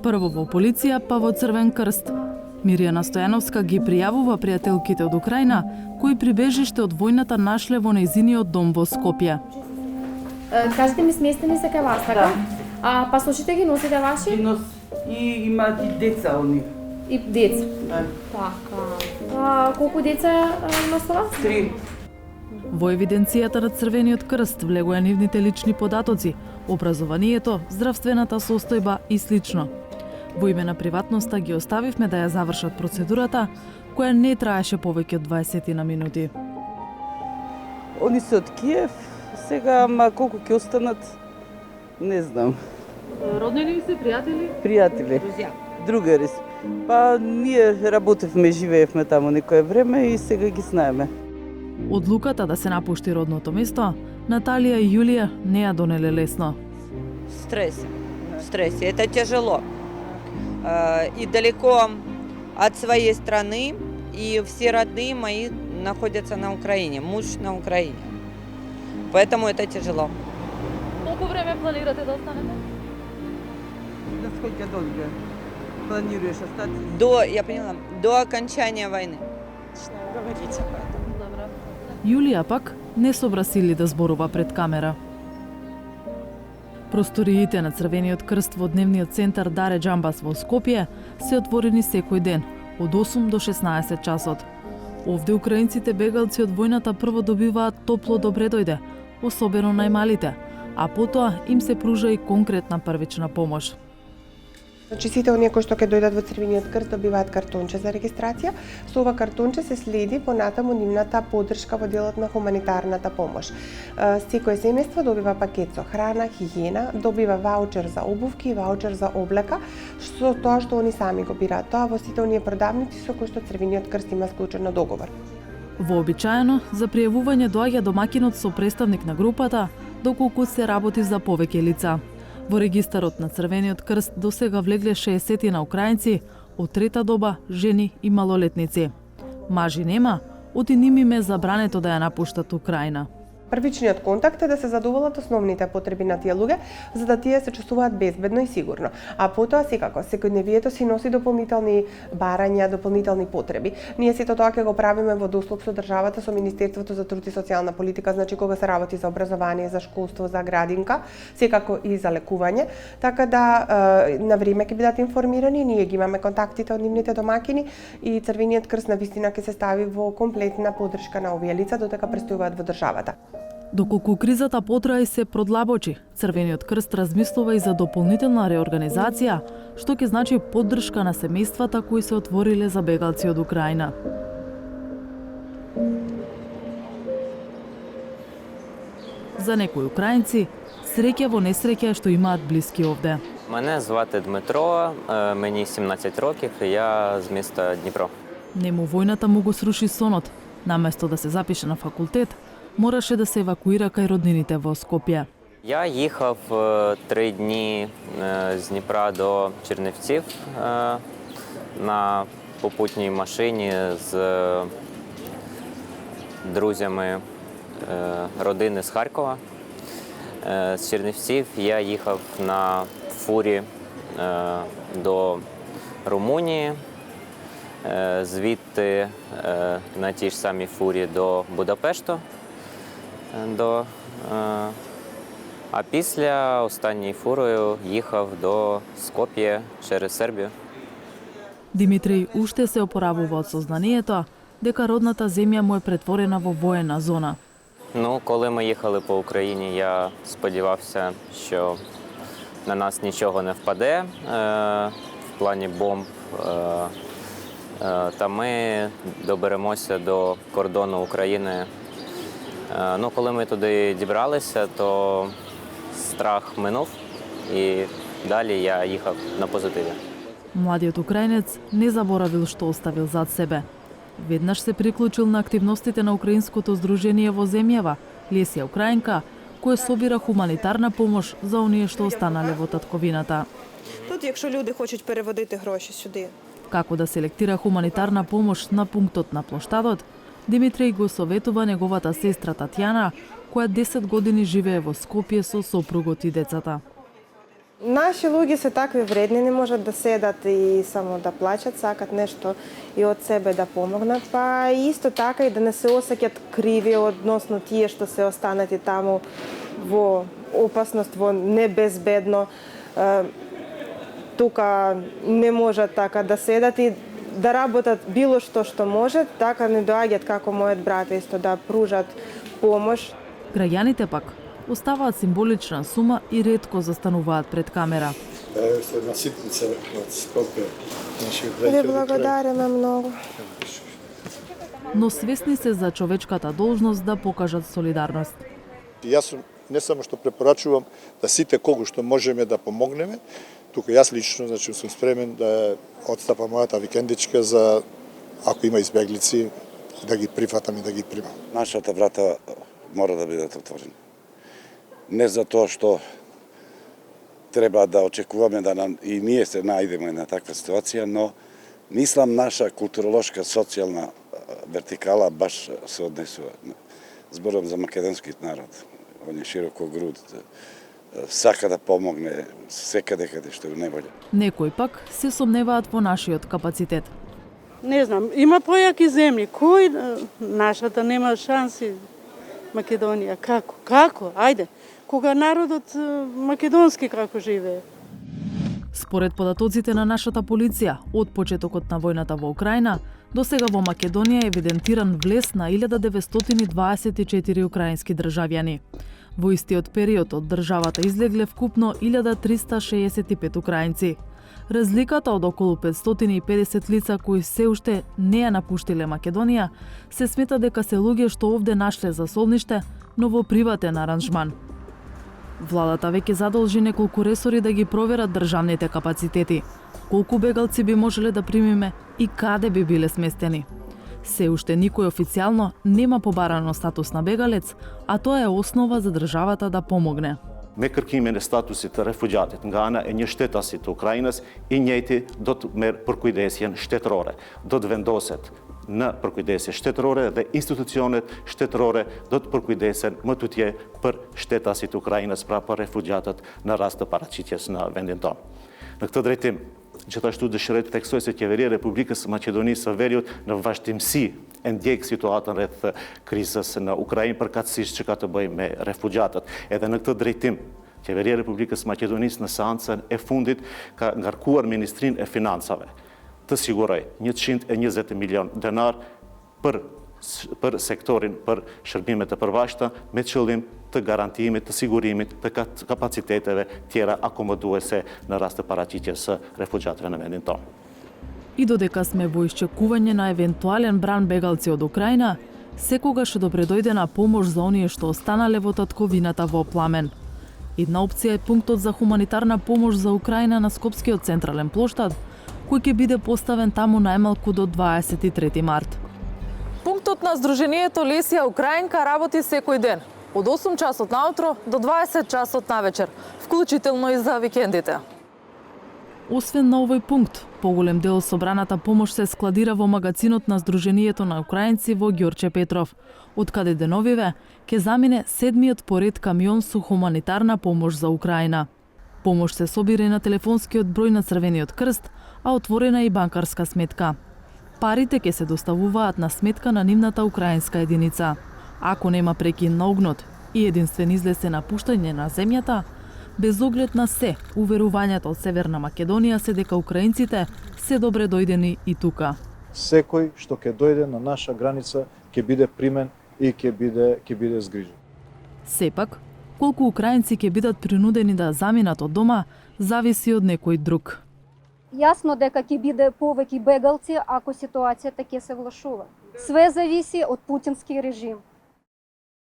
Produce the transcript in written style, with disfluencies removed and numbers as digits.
Прво во полиција, па во Црвен крст. Мирјана Стојановска ги пријавува пријателките од Украина, кои прибежиште од војната нашле во нејзиниот дом во Скопје. Кажете ми, сместени се кај вас, така? А пасошите ги носите ваши? И имаат и деца они. И деца? Да. Така. Колку деца носува? 3. Во евиденцијата на Црвениот крст влегоа нивните лични податоци, образованието, здравствената состојба и слично. Во име на приватноста ги оставивме да ја завршат процедурата, која не траеше повеќе од 20 на минути. Они се од Киев, сега, ама колку ќе останат, не знам. Роднини ви се, пријатели? Пријатели, другари. Па ние работевме, живеевме таму некое време и сега ги знаеме. Одлуката да се напушти родното место, Наталија и Јулија не ја донеле лесно. Стресс. Это тяжело. И далеко от своей страны, и все родные мои находятся на Украине, муж на Украине. Поэтому это тяжело. Колку време планирате да останете? Да сколько долго планируешь остаться? Я поняла, до окончания войны. Говорите об этом. Јулија пак не собра сили да зборува пред камера. Просториите на Црвениот крст во дневниот центар Даре Џамбас во Скопје се отворени секој ден, од 8 до 16 часот. Овде украинците бегалци од војната прво добиваат топло добре дојде, особено најмалите, а потоа им се пружа и конкретна првична помош. Значи сите оние кои што ќе дојдат во Црвениот крст добиваат картонче за регистрација. Со ова картонче се следи понатаму нивната поддршка во делот на хуманитарната помош. Секој семејство добива пакет со храна, хигиена, добива ваучер за обувки и ваучер за облека, со тоа што они сами го бираат. Тоа во сите оние продавници со кои што Црвениот крст има склучен договор. Вообичаено, за пријавување доаѓа домакинот со представник на групата, доколку се работи за повеќе лица. Во регистарот на Црвениот крст досега влегле 60 на украинци, од трета доба, жени и малолетници. Мажи нема, оти ним им е забрането да ја напуштат Украина. Првичниот контакт е да се задоволат основните потреби на тие луѓе, за да тие се чувствуваат безбедно и сигурно. А потоа секако секојдневието си носи дополнителни барања, дополнителни потреби. Ние сето тоа ќе го правиме во дослуг со државата, со Министерството за труд и социјална политика, значи кога се работи за образование, за школство, за градинка, секако и за лекување, така да на време ќе бидат информирани, ние ги имаме контактите од нивните домакини и Црвениот крст навистина ќе се стави во комплетна поддршка на овие лица додека престојуваат во државата. Доколку кризата потрае и се продлабочи, Црвениот крст размислува и за дополнителна реорганизација, што ќе значи поддршка на семејствата кои се отвориле за бегалци од Украина. За некои украинци, среќа во несреќа е што имаат блиски овде. Мене звати Дмитро, мені 17 років і я з міста Дніпро. Нему војната му го сруши сонот. Наместо да се запише на факултет, мораше да се евакуира кај роднините во Скопје. Я їхав 3 дні з Дніпра до Чернівців на попутній машині з друзями родини з Харкова. З Чернівців я їхав на фурі до Румунії, звідти на тій ж самій фурі до Будапешту. А після останньою фурою їхав до Скопје через Сербію. Димитриј уште се опоравува од сознанието дека родната земја му е претворена во воена зона. Ну, коли ми їхали по Україні, я сподівався, що на нас нічого не впаде в плані бомб. Та ми доберемося до кордону України. Ну, коли ми туди дібралися, то страх минув і далі я їхав на позитиві. Младиот украинец не заборавил што оставил зад себе. Веднаш се приклучил на активностите на украинското здружение во земјава, Лесија Украинка, кое собира хуманитарна помош за оние што останале во татковината. Тут, якщо люди хочуть переводити гроші сюди. Како да селектира хуманитарна помош на пунктот на плоштадот, Димитриј го советува неговата сестра Татјана, која 10 години живее во Скопје со сопругот и децата. Наши луѓе се такви вредни, не можат да седат и само да плачат, сакат нешто и од себе да помогнат, па исто така и да не се осеќат криви односно тие што се останати таму во опасност, во небезбедно. Тука не можат така да седат и да работат било што можат, така не доаѓат како мојот брат исто да пружат помош. Граѓаните пак оставаат символична сума и ретко застануваат пред камера. Една ситница од Скопје. Ви благодариме многу. Но свесни се за човечката должност да покажат солидарност. Јас сум не само што препорачувам да сите кого што можеме да помогнеме, тука јас лично сум спремен да отстапам мојата викендичка за ако има избеглици да ги прифатам и да ги примам. Нашата врата мора да бидат отворени. Не за тоа што треба да очекуваме и ние се најдеме на таква ситуација, но мислам наша културолошка социјална вертикала баш се однесува. Зборам за македонскиот народ. Он е широко груд, сака да помогне секаде каде што е најболje. Некои пак се сомневаат во нашиот капацитет. Не знам, има појаки земји, кој нашата нема шанси. Македонија, како? Како? Ајде, кога народот македонски како живее? Според податоците на нашата полиција, од почетокот на војната во Украина, досега во Македонија е евидентиран влез на 1924 украински државјани. Во истиот период од државата излегле вкупно 1365 украинци. Разликата од околу 550 лица кои се уште не ја напуштиле Македонија, се смета дека се луѓе што овде нашле засолниште, но во приватен аранжман. Владата веќе задолжи неколку ресори да ги проверат државните капацитети, колку бегалци би можеле да примиме и каде би биле сместени. Се уште никој официјално нема побарано статус на бегалец, а тоа е основа за државата да помогне. Me kërkimin e statusit të refugjatit nga ana e një shtetasit të Ukrainës, i njëjti do të merr përkujdesjen shtetërore. Do të vendoset në përkujdesje shtetërore dhe institucionet shtetërore do të përkujdesen më tutje për shtetasit të Ukrainës, pra për refugjatët në rast të paraqitjes në vendin tonë. Në këtë drejtim, gjithashtu dëshiroj të theksoj se Qeveria e Republikës së Maqedonisë së Veriut në vazhdimsi e ndjek situatën rreth krizës në Ukrainë përkatësisht që ka të bëjë me refugjatët. Edhe në këtë drejtim, Qeveria e Republikës së Maqedonisë në seancën e fundit ka ngarkuar Ministrinë e Financave të siguroj 120 milion denar për sektorin për shërbimet e përvashta me qëllim të garantimit, të sigurimit të kapaciteteve tjera akomoduese në rast të paraqitjes së refugjatëve në vendin tonë. И додека сме во исчекување на евентуален бран бегалци од Украина, секогаш добредојде на помош за оние што останале во татковината во пламен. Една опција е пунктот за хуманитарна помош за Украина на Скопскиот централен плоштад, кој ќе биде поставен таму најмалку до 23 март. Пунктот на Сдруженијето Лесија Украинка работи секој ден, од 8 часот наутро до 20 часот навечер, вклучително и за викендите. Освен на овој пункт, поголем дел собраната помош се складира во магазинот на Сдруженијето на украинци во Ѓорче Петров, од каде деновиве ќе замине 7-миот поред камион со хуманитарна помош за Украина. Помош се собира и на телефонскиот број на Црвениот крст, а отворена и банкарска сметка. Парите ќе се доставуваат на сметка на нивната украинска единица. Ако нема прекин на огнот и единствен излез е напуштање на земјата, без оглед на се, уверувањето од Северна Македонија се дека украинците се добре дојдени и тука. Секој што ќе дојде на наша граница ќе биде примен и ќе биде згрижен. Сепак, колку украинци ќе бидат принудени да заминат од дома, зависи од некој друг. Јасно дека ќе биде повеќе бегалци ако ситуацијата ќе се влошува. Све зависи од путински режим.